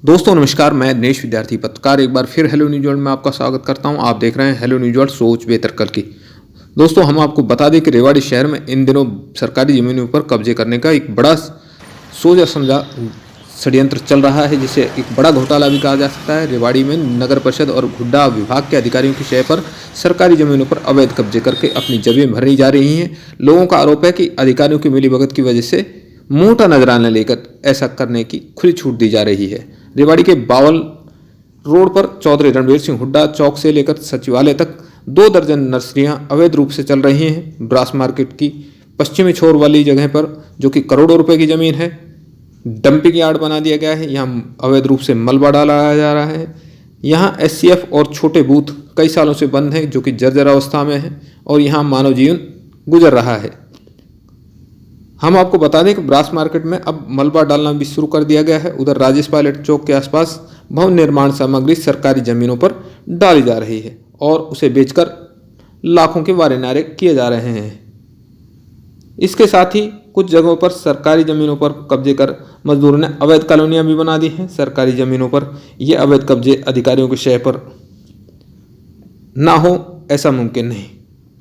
दोस्तों नमस्कार, मैं दिनेश विद्यार्थी पत्रकार एक बार फिर हेलो न्यूज वर्ल्ड में आपका स्वागत करता हूं। आप देख रहे हैं हेलो न्यूज वर्ल्ड, सोच बेहतर कल की। दोस्तों हम आपको बता दें कि रेवाड़ी शहर में इन दिनों सरकारी जमीनों पर कब्जे करने का एक बड़ा सोचा समझा षड्यंत्र चल रहा है, जिसे एक बड़ा घोटाला भी कहा जा सकता है। रेवाड़ी में नगर परिषद और हुड्डा विभाग के अधिकारियों की शय पर सरकारी जमीनों पर अवैध कब्जे करके अपनी जमीन भरनी जा रही हैं। लोगों का आरोप है कि अधिकारियों की मिलीभगत की वजह से मोटा नजराना लेकर ऐसा करने की खुली छूट दी जा रही है। रेवाड़ी के बावल रोड पर चौधरी रणवीर सिंह हुड्डा चौक से लेकर सचिवालय तक 2 दर्जन नर्सरियां अवैध रूप से चल रही हैं। ब्रास मार्केट की पश्चिमी छोर वाली जगह पर, जो कि करोड़ों रुपए की जमीन है, डंपिंग यार्ड बना दिया गया है। यहाँ अवैध रूप से मलबा डाला जा रहा है। यहाँ एससीएफ और छोटे बूथ कई सालों से बंद हैं, जो कि जर्जर अवस्था में है, और यहाँ मानव जीवन गुजर रहा है। हम आपको बता दें कि ब्रास मार्केट में अब मलबा डालना भी शुरू कर दिया गया है। उधर राजेश पायलट चौक के आसपास भवन निर्माण सामग्री सरकारी जमीनों पर डाली जा रही है और उसे बेचकर लाखों के वारे नारे किए जा रहे हैं। इसके साथ ही कुछ जगहों पर सरकारी जमीनों पर कब्जे कर मजदूरों ने अवैध कॉलोनियां भी बना दी हैं। सरकारी जमीनों पर ये अवैध कब्जे अधिकारियों के शय पर ना हो, ऐसा मुमकिन नहीं।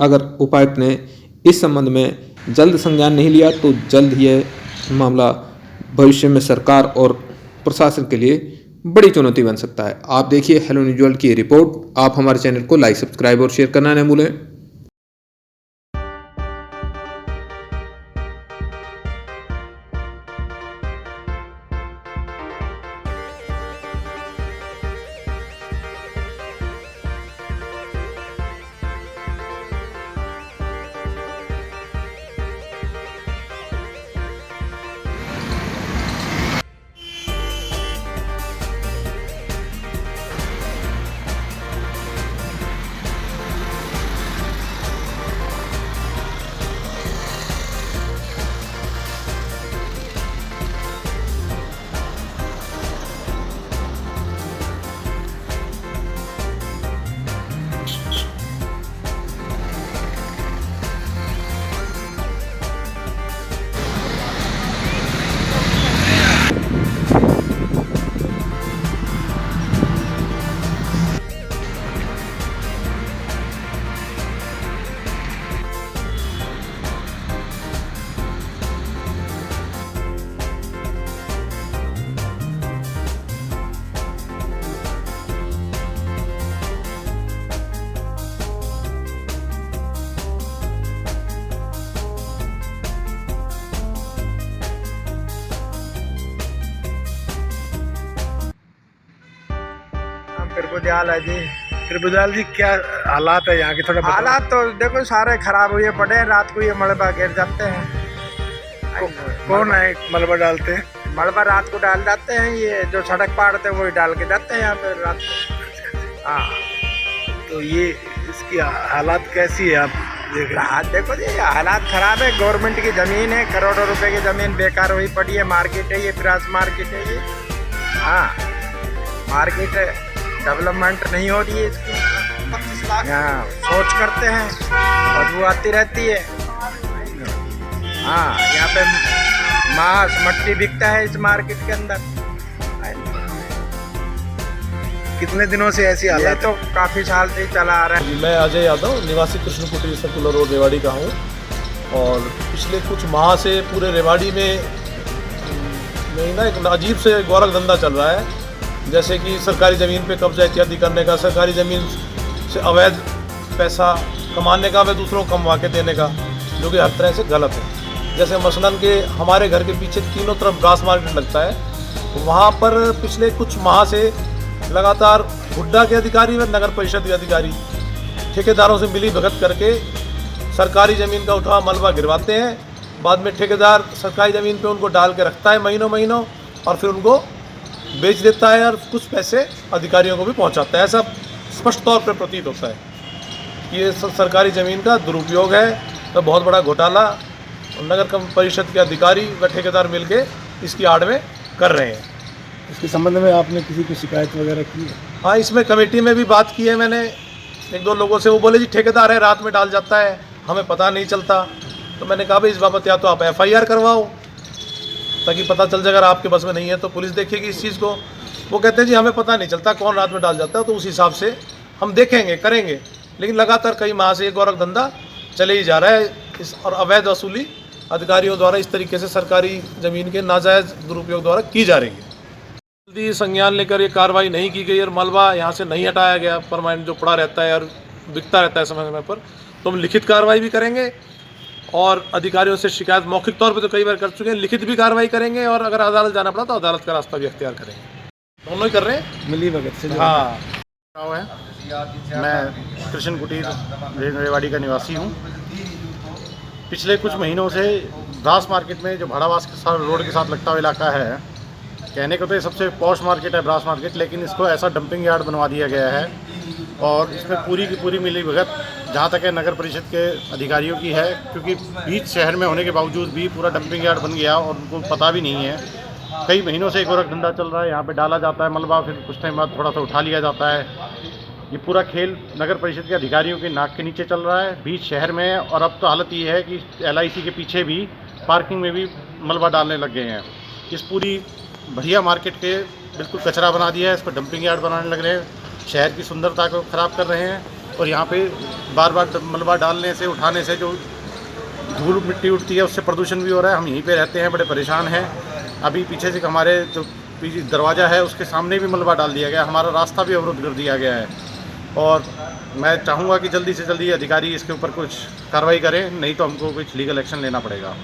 अगर उपायुक्त ने इस संबंध में जल्द संज्ञान नहीं लिया तो जल्द ही यह मामला भविष्य में सरकार और प्रशासन के लिए बड़ी चुनौती बन सकता है। आप देखिए हेलो न्यूज वर्ल्ड की रिपोर्ट। आप हमारे चैनल को लाइक, सब्सक्राइब और शेयर करना न भूलें। कृपदयाल है जी। कृपदयाल जी, क्या हालात है यहाँ के? थोड़ा बताओ। हालात तो देखो सारे खराब हुए पड़े हैं। रात को ये मलबा गिर जाते हैं। कौन है मलबा डालते हैं? मलबा रात को डाल जाते हैं। ये जो सड़क पाड़ते हैं वही डाल के जाते हैं यहाँ पे रात को। हाँ, तो ये इसकी हालात कैसी है आप देख रहे हैं? देखो जी, हालात खराब है। गवर्नमेंट की जमीन है, करोड़ों रुपए की जमीन बेकार हुई पड़ी है। मार्केट है ये, ब्रास मार्केट है ये। हाँ, मार्केट डेवलपमेंट नहीं हो रही है इसकी। हाँ, सोच करते हैं, बदबू आती रहती है। हाँ, यहाँ पे मांस मट्टी बिकता है इस मार्केट के अंदर। कितने दिनों से ऐसी हालत? ये तो काफ़ी साल से चला आ रहा है। मैं अजय यादव, निवासी कृष्ण कुटी सर्कुलर रोड रेवाड़ी का हूँ। और पिछले कुछ माह से पूरे रेवाड़ी में ना एक अजीब से गोरख धंधा चल रहा है। जैसे कि सरकारी ज़मीन पे कब्जा इत्यादि करने का, सरकारी ज़मीन से अवैध पैसा कमाने का, वे दूसरों को कमवा के देने का, जो कि हर तरह से गलत है। जैसे मसलन के हमारे घर के पीछे तीनों तरफ ब्रास मार्केट लगता है, तो वहाँ पर पिछले कुछ माह से लगातार हुड्डा के अधिकारी व नगर परिषद के अधिकारी ठेकेदारों से मिली भगत करके सरकारी ज़मीन का उठा मलबा गिरवाते हैं। बाद में ठेकेदार सरकारी ज़मीन पे उनको डाल के रखता है महीनों और फिर उनको बेच देता है और कुछ पैसे अधिकारियों को भी पहुंचाता है। ऐसा स्पष्ट तौर पर प्रतीत होता है। ये सरकारी ज़मीन का दुरुपयोग है। तो बहुत बड़ा घोटाला नगर परिषद के अधिकारी व ठेकेदार मिलके इसकी आड़ में कर रहे हैं। इसके संबंध में आपने किसी की शिकायत वगैरह की है? हाँ, इसमें कमेटी में भी बात की है मैंने 1-2 लोगों से। वो बोले जी ठेकेदार है, रात में डाल जाता है, हमें पता नहीं चलता। तो मैंने कहा भाई इस बाबत या तो आप FIR करवाओ, ताकि पता चल जाए। अगर आपके बस में नहीं है तो पुलिस देखेगी इस चीज़ को। वो कहते हैं जी हमें पता नहीं चलता कौन रात में डाल जाता है, तो उस हिसाब से हम देखेंगे, करेंगे। लेकिन लगातार कई माह से ये गोरख धंधा चले ही जा रहा है और अवैध वसूली अधिकारियों द्वारा इस तरीके से सरकारी ज़मीन के नाजायज़ दुरुपयोग द्वारा की जा रही है। जल्दी संज्ञान लेकर ये कार्रवाई नहीं की गई और मलबा यहाँ से नहीं हटाया गया, परमानेंट जो पड़ा रहता है और बिकता रहता है समय समय पर, तो हम लिखित कार्रवाई भी करेंगे और अधिकारियों से शिकायत मौखिक तौर पे तो कई बार कर चुके हैं, लिखित भी कार्रवाई करेंगे और अगर अदालत जाना पड़ा तो अदालत का रास्ता भी अख्तियार करेंगे। दोनों ही कर रहे हैं मिली भगत से। हाँ। मैं कृष्ण कुटीर रेवाड़ी का निवासी हूँ। पिछले कुछ महीनों से ब्रास मार्केट में जो भाड़ावास के रोड के साथ लगता हुआ इलाका है, कहने को तो ये सबसे पॉश मार्केट है ब्रास मार्केट, लेकिन इसको ऐसा डंपिंग यार्ड बनवा दिया गया है और इसमें पूरी की पूरी मिली भगत जहाँ तक है नगर परिषद के अधिकारियों की है, क्योंकि बीच शहर में होने के बावजूद भी पूरा डंपिंग यार्ड बन गया और उनको पता भी नहीं है। कई महीनों से गोरख धंधा चल रहा है, यहाँ पे डाला जाता है मलबा, फिर कुछ टाइम बाद थोड़ा सा उठा लिया जाता है। ये पूरा खेल नगर परिषद के अधिकारियों के नाक के नीचे चल रहा है बीच शहर में। और अब तो हालत ये है कि LIC के पीछे भी पार्किंग में भी मलबा डालने लग गए हैं। इस पूरी बढ़िया मार्केट के बिल्कुल कचरा बना दिया है, इस पर डंपिंग यार्ड बनाने लग रहे हैं, शहर की सुंदरता को ख़राब कर रहे हैं। और यहाँ पे बार बार मलबा डालने से, उठाने से जो धूल मिट्टी उठती है उससे प्रदूषण भी हो रहा है। हम यहीं पे रहते हैं, बड़े परेशान हैं। अभी पीछे से हमारे जो पीछे दरवाज़ा है उसके सामने भी मलबा डाल दिया गया, हमारा रास्ता भी अवरुद्ध कर दिया गया है। और मैं चाहूँगा कि जल्दी से जल्दी अधिकारी इसके ऊपर कुछ कार्रवाई करें, नहीं तो हमको कुछ लीगल एक्शन लेना पड़ेगा।